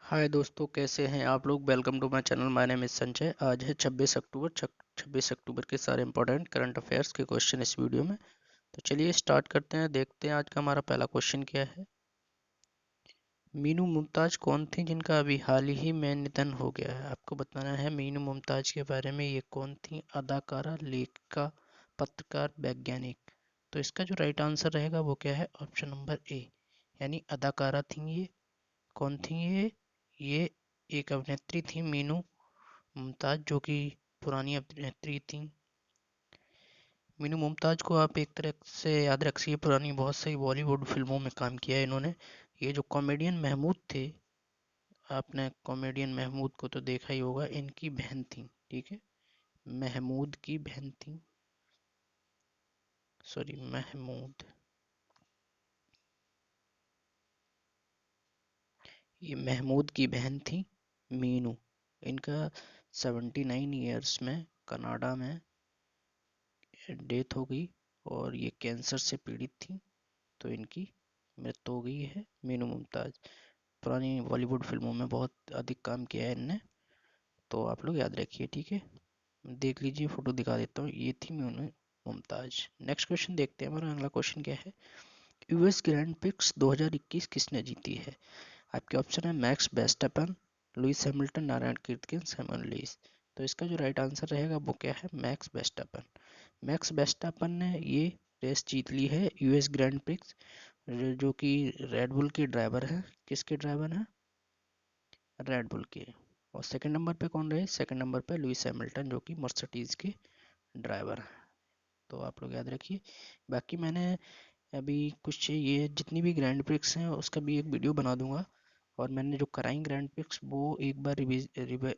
हाय दोस्तों, कैसे हैं आप लोग। Welcome to my channel. My name is Sanjay. आज है 26 अक्टूबर। 26 अक्टूबर के सारे इंपॉर्टेंट करंट अफेयर्स के क्वेश्चन इस वीडियो में। तो चलिए स्टार्ट करते हैं। देखते हैं आज का हमारा पहला क्वेश्चन क्या है। मीनू मुमताज कौन थी जिनका अभी हाल ही में निधन हो गया है। आपको बताना है मीनू मुमताज के बारे में। ये कौन थी? अदाकारा, लेखिका, पत्रकार, वैज्ञानिक। तो इसका जो राइट आंसर रहेगा वो क्या है? ऑप्शन नंबर ए, यानी अदाकारा थी ये। कौन थी ये एक अभिनेत्री थी मीनू मुमताज, जो कि पुरानी अभिनेत्री थी। मीनू मुमताज को आप एक तरह से याद रखिए, पुरानी बहुत सही बॉलीवुड फिल्मों में काम किया है इन्होंने। ये जो कॉमेडियन महमूद थे, आपने कॉमेडियन महमूद को तो देखा ही होगा, इनकी बहन थी। ठीक है, महमूद की बहन थी। सॉरी, महमूद। ये महमूद की बहन थी मीनू। इनका 79 ईयर्स में कनाडा में डेथ हो गई और ये कैंसर से पीड़ित थी। तो इनकी मृत्यु हो गई है। मीनू मुमताज पुरानी बॉलीवुड फिल्मों में बहुत अधिक काम किया है इनने, तो आप लोग याद रखिए। ठीक है, देख लीजिए, फोटो दिखा देता हूँ, ये थी मीनू मुमताज। नेक्स्ट क्वेश्चन देखते हैं। हमारा अगला क्वेश्चन क्या है? यूएस ग्रैंड प्रिक्स 2021 किसने जीती है? आपके ऑप्शन है Max Verstappen, Lewis Hamilton, Narayan Karthik, Simon Lewis. तो इसका जो राइट आंसर रहेगा वो क्या है? Max Verstappen. मैक्स वेस्टैपन ने ये रेस जीत ली है, यूएस ग्रैंड प्रिक्स, जो कि रेडबुल के ड्राइवर हैं। किसके ड्राइवर हैं? रेडबुल के। और सेकंड नंबर पे कौन रहे? सेकंड नंबर पे लुइस हैमिल्टन, जो कि मर्सिडीज के ड्राइवर हैं। तो आप लोग याद रखिए। बाकी मैंने अभी कुछ ये जितनी भी ग्रैंड प्रिक्स हैं उसका भी एक वीडियो बना दूंगा। और मैंने जो कराई ग्रैंड प्रिक्स वो एक बार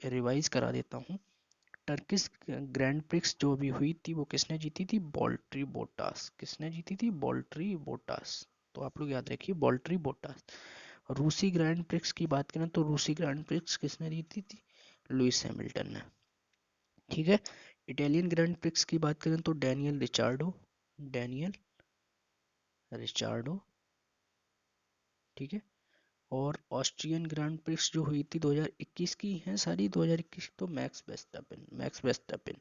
रिवाइज करा देता हूँ। टर्किश ग्रैंड प्रिक्स जो भी हुई थी वो किसने जीती थी? वॉल्टरी बोटास। किसने जीती थी? वॉल्टरी बोटास। तो आप लोग याद रखिए, वॉल्टरी बोटास। रूसी ग्रैंड प्रिक्स की बात करें तो रूसी ग्रैंड प्रिक्स किसने जीती थी? लुइस हैमिल्टन ने। ठीक है। इटालियन ग्रैंड प्रिक्स की बात करें तो डैनियल रिचार्डो। डैनियल रिचार्डो। ठीक है। और ऑस्ट्रियन ग्रैंड प्रिक्स जो हुई थी 2021 की हैं सारी, 2021 तो मैक्स वेस्टैपेन। मैक्स वेस्टैपेन।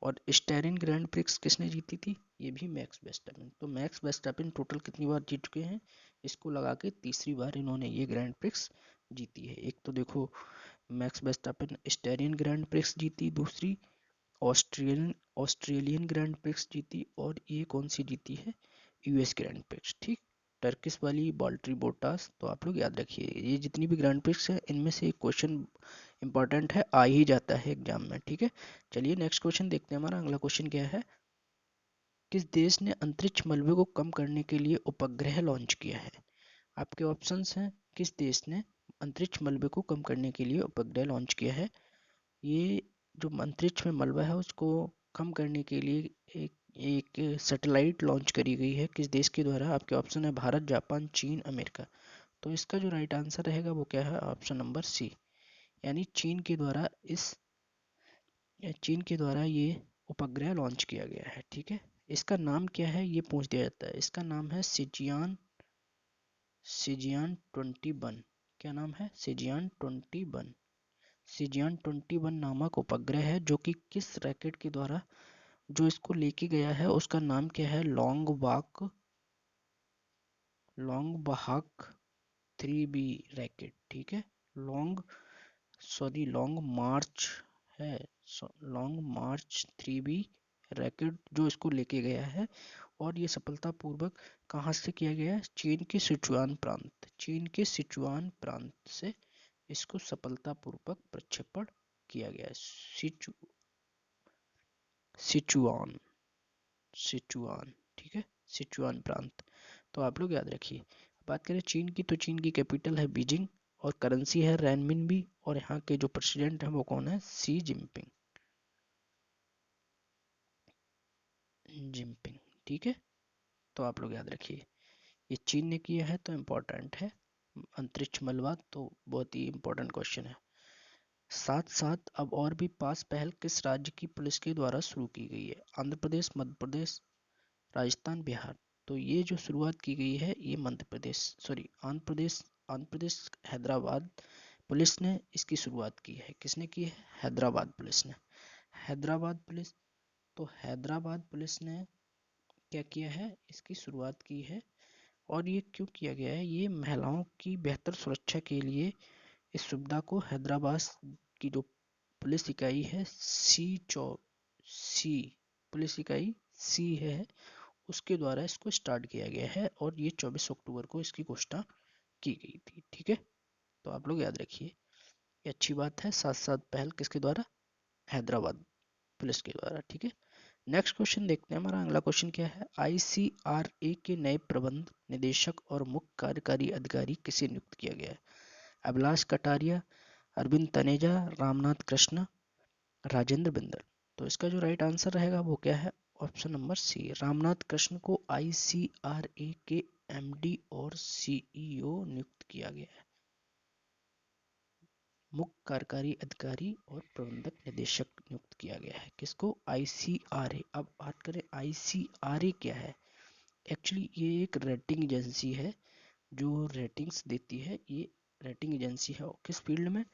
और स्टेरिन ग्रैंड प्रिक्स किसने जीती थी? ये भी मैक्स वेस्टैपेन। तो मैक्स वेस्टैपेन टोटल कितनी बार जीत चुके हैं? इसको लगा के तीसरी बार इन्होंने ये ग्रैंड प्रिक्स जीती है। एक तो देखो, मैक्स वेस्टैपेन स्टेरिन ग्रैंड प्रिक्स जीती, दूसरी ऑस्ट्रेलियन ऑस्ट्रेलियन ग्रैंड प्रिक्स जीती, और ये कौन सी जीती है? US grand prix. ठीक। टर्किश वाली वॉल्टरी बोटास। तो आप लोग याद रखिए, ये जितनी भी ग्रैंड प्रिक्स है इनमें से एक क्वेश्चन इंपॉर्टेंट है, आ ही जाता है एग्जाम में। ठीक है। चलिए नेक्स्ट क्वेश्चन देखते हैं। हमारा अगला क्वेश्चन क्या है? किस देश ने अंतरिक्ष मलबे को कम करने के लिए उपग्रह लॉन्च किया है? आपके ऑप्शंस हैं, किस देश ने अंतरिक्ष मलबे को कम करने के लिए उपग्रह लॉन्च किया है। ये जो अंतरिक्ष में मलबा है उसको कम करने के लिए एक एक सैटेलाइट लॉन्च करी गई है। किस देश के द्वारा? आपके ऑप्शन है भारत, जापान, चीन, अमेरिका। तो इसका जो राइट आंसर रहेगा वो क्या है? ऑप्शन नंबर सी, यानी चीन के द्वारा ये उपग्रह लॉन्च किया गया है। ठीक है। इसका नाम क्या है ये पूछ दिया जाता है। इसका नाम है सिजियान 21। क्या नाम है? सिजियान 21। सिजियान 21 नामक उपग्रह है, जो कि किस रॉकेट के द्वारा जो इसको लेके गया है उसका नाम क्या है? लॉन्ग बहाक 3B रैकेट। ठीक है। लॉन्ग लॉन्ग मार्च है। लॉन्ग मार्च 3B रैकेट जो इसको लेके गया है। और ये सफलतापूर्वक कहाँ से किया गया है? चीन के सिचुआन प्रांत से इसको सफलतापूर्वक प्रक्षेपण किया गया है। Sichuan Sichuan. ठीक है, सिचुआन प्रांत। तो आप लोग याद रखिए। बात करें चीन की, तो चीन की कैपिटल है बीजिंग और करेंसी है रैनमिनबी। और यहाँ के जो प्रेसिडेंट हैं वो कौन है? सी जिनपिंग। जिनपिंग। ठीक है। तो आप लोग याद रखिए, ये चीन ने किया है तो इम्पोर्टेंट है। अंतरिक्ष मलबा तो बहुत ही इम्पोर्टेंट क्वेश्चन है। साथ साथ अब और भी 5 पहल किस राज्य की पुलिस के द्वारा शुरू की गई है? आंध्र प्रदेश, मध्य प्रदेश, राजस्थान, बिहार। तो ये जो शुरुआत की गई है ये मध्य प्रदेश, सॉरी आंध्र प्रदेश, हैदराबाद पुलिस ने इसकी शुरुआत की है। किसने की है? हैदराबाद पुलिस ने। हैदराबाद पुलिस, तो हैदराबाद पुलिस ने क्या किया है? इसकी शुरुआत की है। और ये क्यों किया गया है? ये महिलाओं की बेहतर सुरक्षा के लिए इस सुविधा को हैदराबाद की जो पुलिस इकाई है सी पुलिस इकाई सी है, उसके द्वारा इसको स्टार्ट किया गया है और ये 24 अक्टूबर को इसकी घोषणा की गई थी। ठीक है, तो आप लोग याद रखिए, ये अच्छी बात है। साथ साथ पहल किसके द्वारा? हैदराबाद पुलिस के द्वारा। ठीक है, नेक्स्ट क्वेश्चन देखते हैं। हमारा अगला क्वेश्चन क्या है? आईसीआरए के नए प्रबंध निदेशक और मुख्य कार्यकारी अधिकारी किसे नियुक्त किया गया है? अभिलाष कटारिया, अरविंद तनेजा, रामनाथ कृष्ण, राजेंद्र बिंदल। तो इसका जो राइट आंसर रहेगा वो क्या है? Option number C, Ramnath Krishna को आईसीआरए के एमडी और सीईओ नियुक्त किया गया है। मुख्य कार्यकारी अधिकारी और प्रबंधक निदेशक नियुक्त किया गया है। किसको? आईसीआरए। अब बात करें आईसीआरए क्या है? एक्चुअली ये एक रेटिंग एजेंसी है जो रेटिंग्स देती है। ये रेटिंग एजेंसी है किस फील्ड में?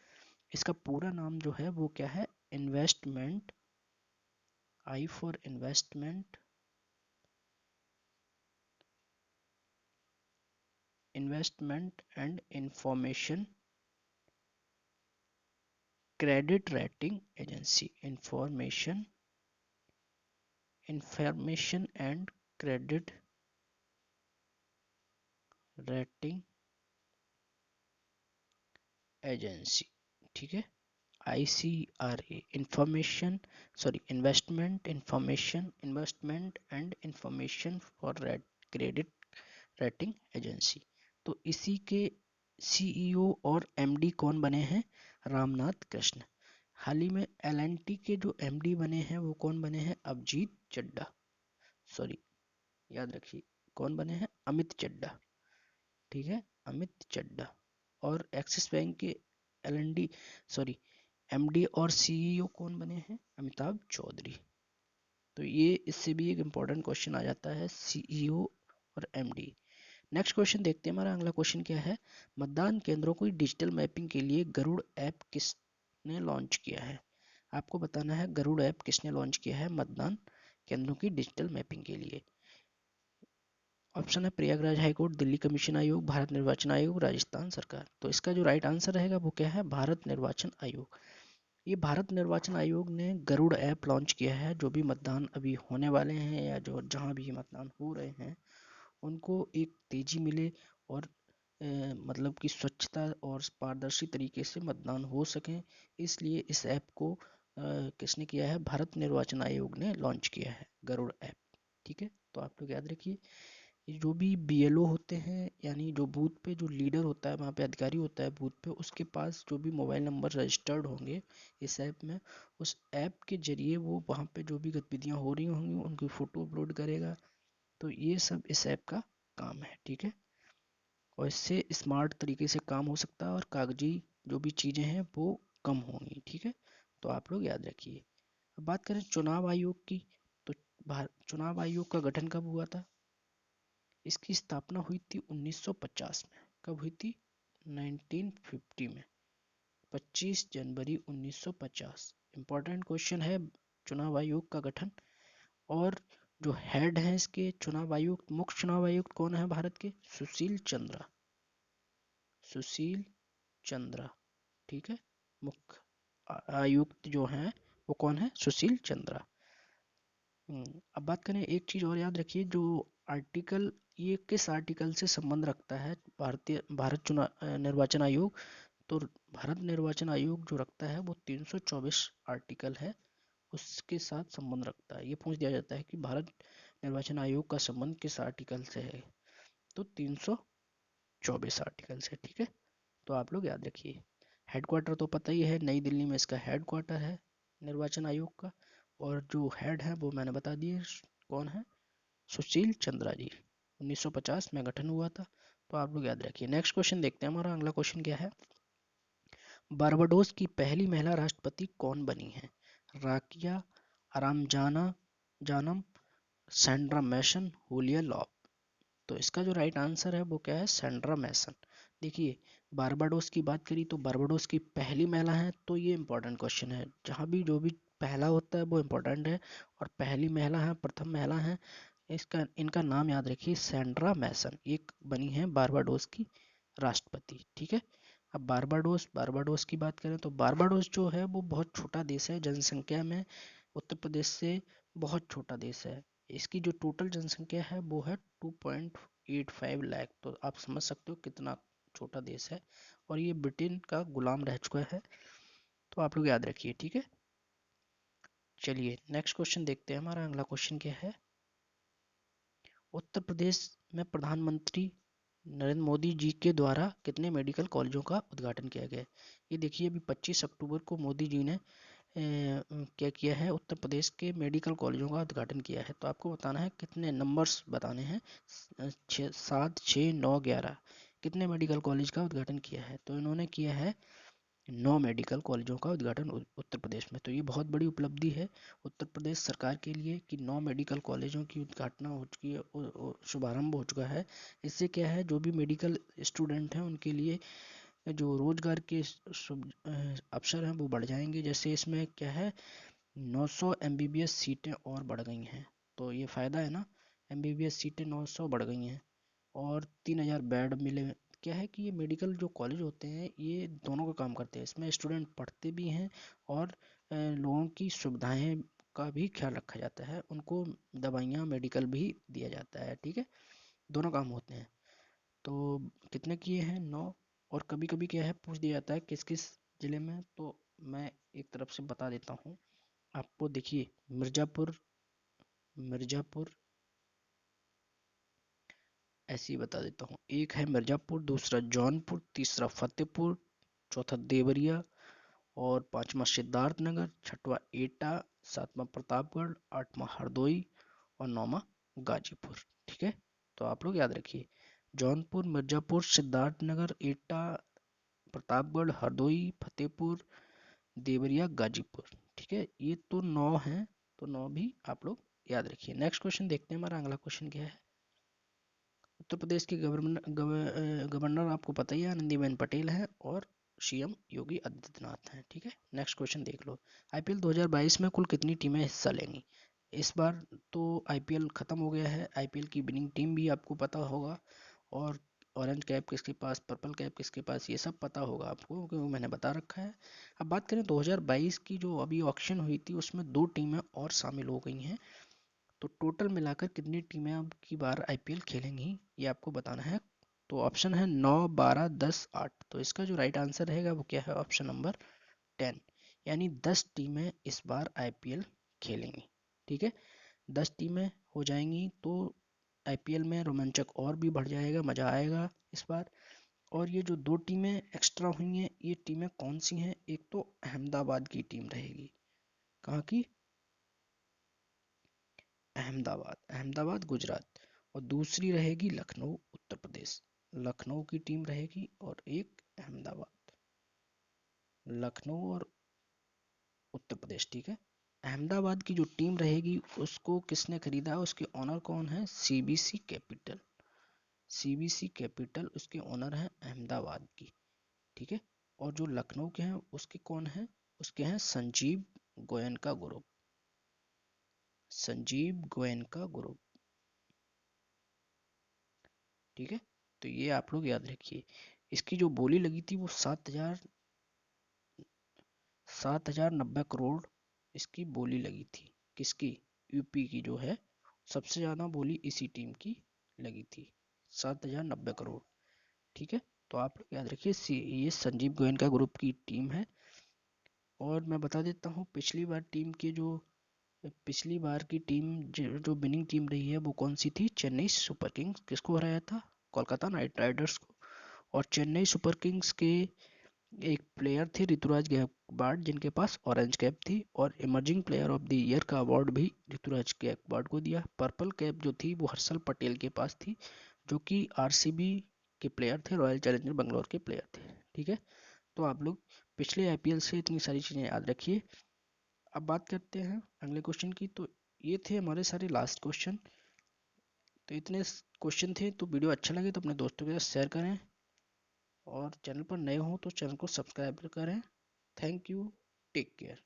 इसका पूरा नाम जो है वो क्या है? Investment, I for investment, investment and information credit rating agency. Information and credit rating agency. ठीक है, ICRA, information sorry investment information investment and information for credit rating agency. तो इसी के सीईओ और एमडी कौन बने हैं? रामनाथ कृष्ण। हाल ही में एलएनटी के जो एमडी बने हैं वो कौन बने हैं? अभिजीत चड्डा, सॉरी याद रखिए कौन बने हैं? अमित चड्डा। ठीक है, अमित चड्डा। और एक्सिस बैंक के एलएनडी सॉरी एमडी और सीईओ कौन बने हैं? अमिताभ चौधरी। तो ये इससे भी एक इम्पोर्टेंट क्वेश्चन आ जाता है, सीईओ और एमडी। नेक्स्ट क्वेश्चन देखते हैं। हमारा अगला क्वेश्चन क्या है? मतदान केंद्रों को डिजिटल मैपिंग के लिए गरुड़ ऐप किसने लॉन्च किया है? आपको बताना है गरुड़ ऐप किसने लॉन्च किया है मतदान केंद्रों की डिजिटल मैपिंग के लिए। ऑप्शन है प्रयागराज हाईकोर्ट, दिल्ली कमीशन आयोग, भारत निर्वाचन आयोग, राजस्थान सरकार। तो इसका जो राइट आंसर रहेगा वो क्या है? भारत निर्वाचन आयोग। ये भारत निर्वाचन आयोग ने गरुड़ ऐप लॉन्च किया है। जो भी मतदान अभी होने वाले हैं या जो जहां भी मतदान हो रहे हैं उनको एक तेजी मिले और मतलब कि स्वच्छता और पारदर्शी तरीके से मतदान हो सके, इसलिए इस ऐप को किसने किया है? भारत निर्वाचन आयोग ने लॉन्च किया है गरुड़ ऐप। ठीक है, तो आप लोग याद रखिए, ये जो भी बीएलओ होते हैं यानी जो बूथ पे जो लीडर होता है, वहाँ पे अधिकारी होता है बूथ पे, उसके पास जो भी मोबाइल नंबर रजिस्टर्ड होंगे इस ऐप में, उस ऐप के जरिए वो वहाँ पे जो भी गतिविधियाँ हो रही होंगी उनकी फ़ोटो अपलोड करेगा। तो ये सब इस ऐप का काम है। ठीक है, और इससे स्मार्ट तरीके से काम हो सकता है और कागजी जो भी चीज़ें हैं वो कम होंगी। ठीक है, तो आप लोग याद रखिए। अब बात करें चुनाव आयोग की, तो चुनाव आयोग का गठन कब हुआ था? इसकी स्थापना हुई थी 1950 में। कब हुई थी? 1950 में, 25 जनवरी 1950। इंपॉर्टेंट क्वेश्चन है चुनाव आयोग का गठन। और जो हेड है इसके चुनाव आयुक्त, मुख्य चुनाव आयुक्त कौन है भारत के? सुशील चंद्रा, सुशील चंद्रा। ठीक है, मुख्य आयुक्त जो हैं वो कौन है? सुशील चंद्रा। अब बात करें, एक चीज और याद रखिए, जो आर्टिकल, ये किस आर्टिकल से संबंध रखता है? भारत चुनाव निर्वाचन आयोग। तो भारत निर्वाचन आयोग जो रखता है वो 324 आर्टिकल है, उसके साथ संबंध रखता है। ये पूछ दिया जाता है कि भारत निर्वाचन आयोग का संबंध किस आर्टिकल से है? तो 324 आर्टिकल से। ठीक है, तो आप लोग याद रखिए। हेडक्वार्टर तो पता ही है, नई दिल्ली में इसका हेडक्वार्टर है निर्वाचन आयोग का। और जो हेड है वो मैंने बता दिए कौन है? सुशील चंद्रा जी। 1950 में गठन हुआ था, तो आप लोग याद रखिए। नेक्स्ट क्वेश्चन देखते हैं। हमारा अगला क्वेश्चन क्या है? बारबाडोस की पहली महिला राष्ट्रपति कौन बनी है? राकिया जानम, सैंड्रा मैसन, हुलिया लॉब। तो इसका जो राइट आंसर है वो क्या है? सैंड्रा मैसन। देखिए, बारबाडोस की बात करी तो बारबाडोस की पहली महिला है, तो ये इंपॉर्टेंट क्वेश्चन है। जहाँ भी जो भी पहला होता है वो इम्पोर्टेंट है, और पहली महिला है, प्रथम महिला है, इसका इनका नाम याद रखिए, सैंड्रा मैसन। ये बनी है बारबाडोस की राष्ट्रपति। ठीक है। अब बारबाडोस बारबाडोस की बात करें तो बारबाडोस जो है वो बहुत छोटा देश है, जनसंख्या में उत्तर प्रदेश से बहुत छोटा देश है। इसकी जो टोटल जनसंख्या है वो है 2.85 लाख। तो आप समझ सकते हो कितना छोटा देश है, और ये ब्रिटेन का गुलाम रह चुका है। तो आप लोग याद रखिए। ठीक है। चलिए नेक्स्ट क्वेश्चन देखते हैं। हमारा अगला क्वेश्चन क्या है। उत्तर प्रदेश में प्रधानमंत्री नरेंद्र मोदी जी के द्वारा कितने मेडिकल कॉलेजों का उद्घाटन किया गया है। ये देखिए, अभी 25 अक्टूबर को मोदी जी ने क्या किया है, उत्तर प्रदेश के मेडिकल कॉलेजों का उद्घाटन किया है। तो आपको बताना है, कितने नंबर्स बताने हैं, 7, 6, 9, 11, कितने मेडिकल कॉलेज का उद्घाटन किया है। तो इन्होंने किया है 9 मेडिकल कॉलेजों का उद्घाटन उत्तर प्रदेश में। तो ये बहुत बड़ी उपलब्धि है उत्तर प्रदेश सरकार के लिए कि 9 मेडिकल कॉलेजों की उद्घाटन हो चुकी है, शुभारंभ हो चुका है। इससे क्या है, जो भी मेडिकल स्टूडेंट हैं उनके लिए जो रोजगार के अवसर हैं वो बढ़ जाएंगे। जैसे इसमें क्या है, 900 एमबीबीएस सीटें और बढ़ गई हैं। तो ये फ़ायदा है ना, एमबीबीएस सीटें 900 बढ़ गई हैं, और 3000 बेड मिले। क्या है कि ये मेडिकल जो कॉलेज होते हैं ये दोनों का काम करते हैं। इसमें स्टूडेंट पढ़ते भी हैं, और लोगों की सुविधाएं का भी ख्याल रखा जाता है, उनको दवाइयाँ मेडिकल भी दिया जाता है। ठीक है, दोनों काम होते हैं। तो कितने किए हैं, 9। और कभी कभी क्या है, पूछ दिया जाता है किस किस जिले में, तो मैं एक तरफ से बता देता हूँ आपको। देखिए, मिर्ज़ापुर, मिर्ज़ापुर ऐसे ही बता देता हूँ। एक है मिर्ज़ापुर, दूसरा जौनपुर, तीसरा फतेहपुर, चौथा देवरिया, और पांचवा सिद्धार्थनगर, छठवां एटा, सातवां प्रतापगढ़, आठवां हरदोई, और नौवां गाजीपुर। ठीक है। तो आप लोग याद रखिए, जौनपुर, मिर्ज़ापुर, सिद्धार्थनगर, एटा, प्रतापगढ़, हरदोई, फतेहपुर, देवरिया, गाजीपुर। ठीक है, ये तो 9 हैं। तो 9 भी आप लोग याद रखिए। नेक्स्ट क्वेश्चन देखते हैं। हमारा अगला क्वेश्चन क्या है। उत्तर प्रदेश के गवर्नर आपको पता ही है, आनंदीबेन पटेल है, और सीएम योगी आदित्यनाथ हैं। ठीक है। नेक्स्ट क्वेश्चन देख लो। आईपीएल 2022 में कुल कितनी टीमें हिस्सा लेंगी। इस बार तो आईपीएल खत्म हो गया है। आईपीएल की विनिंग टीम भी आपको पता होगा, और ऑरेंज कैप किसके पास, पर्पल कैप किसके पास, ये सब पता होगा आपको, क्योंकि मैंने बता रखा है। अब बात करें 2022 की, जो अभी ऑक्शन हुई थी उसमें 2 टीमें और शामिल हो गई हैं। तो टोटल मिलाकर कितनी टीमें अब की बार आईपीएल खेलेंगी, ये आपको बताना है। तो ऑप्शन है 9, 12, 10, 8। तो इसका जो राइट आंसर रहेगा वो क्या है, ऑप्शन नंबर 10, यानी 10 टीमें इस बार आईपीएल खेलेंगी। ठीक है, 10 टीमें हो जाएंगी, तो आईपीएल में रोमांचक और भी बढ़ जाएगा, मजा आएगा इस बार। और ये जो 2 टीमें एक्स्ट्रा हुई हैं, ये टीमें कौन सी हैं। एक तो अहमदाबाद की टीम रहेगी। कहाँ की, अहमदाबाद, अहमदाबाद गुजरात। और दूसरी रहेगी लखनऊ, उत्तर प्रदेश। लखनऊ की टीम रहेगी, और एक अहमदाबाद, लखनऊ और उत्तर प्रदेश। ठीक है। अहमदाबाद की जो टीम रहेगी उसको किसने खरीदा, उसके ओनर कौन है, सीबीसी कैपिटल। सीबीसी कैपिटल उसके ओनर हैं अहमदाबाद की। ठीक है। और जो लखनऊ के हैं उसके कौन है, उसके हैं संजीव गोयनका ग्रुप। संजीव गोयनका ग्रुप। ठीक है। तो ये आप लोग याद रखिए। इसकी जो बोली लगी थी वो 7,090 करोड़ इसकी बोली लगी थी। किसकी, यूपी की जो है, सबसे ज़्यादा बोली इसी टीम की लगी थी, 7,090 करोड़। ठीक है। तो आप लोग याद रखिए, ये संजीव गोयनका ग्रुप की टीम है। और मैं बता देता हूँ, पिछली बार की टीम जो विनिंग टीम रही है वो कौन सी थी, चेन्नई सुपर किंग्स। किसको हराया था, कोलकाता नाइट राइडर्स को। और चेन्नई सुपर किंग्स के एक प्लेयर थे ऋतुराज गायकवाड़, जिनके पास ऑरेंज कैप थी, और emerging player of the year का अवार्ड भी ऋतुराज गायकवाड़ को दिया। पर्पल कैप जो थी वो हर्षल पटेल के पास थी, जो कि आरसीबी के प्लेयर थे, रॉयल चैलेंजर बेंगलोर के प्लेयर थे। ठीक है। तो आप लोग पिछले आईपीएल से इतनी सारी चीज़ें याद रखिए। अब बात करते हैं अगले क्वेश्चन की। तो ये थे हमारे सारे लास्ट क्वेश्चन। तो इतने क्वेश्चन थे। तो वीडियो अच्छा लगे तो अपने दोस्तों के साथ शेयर करें। और चैनल पर नए हो तो चैनल को सब्सक्राइब करें। Thank you, take care.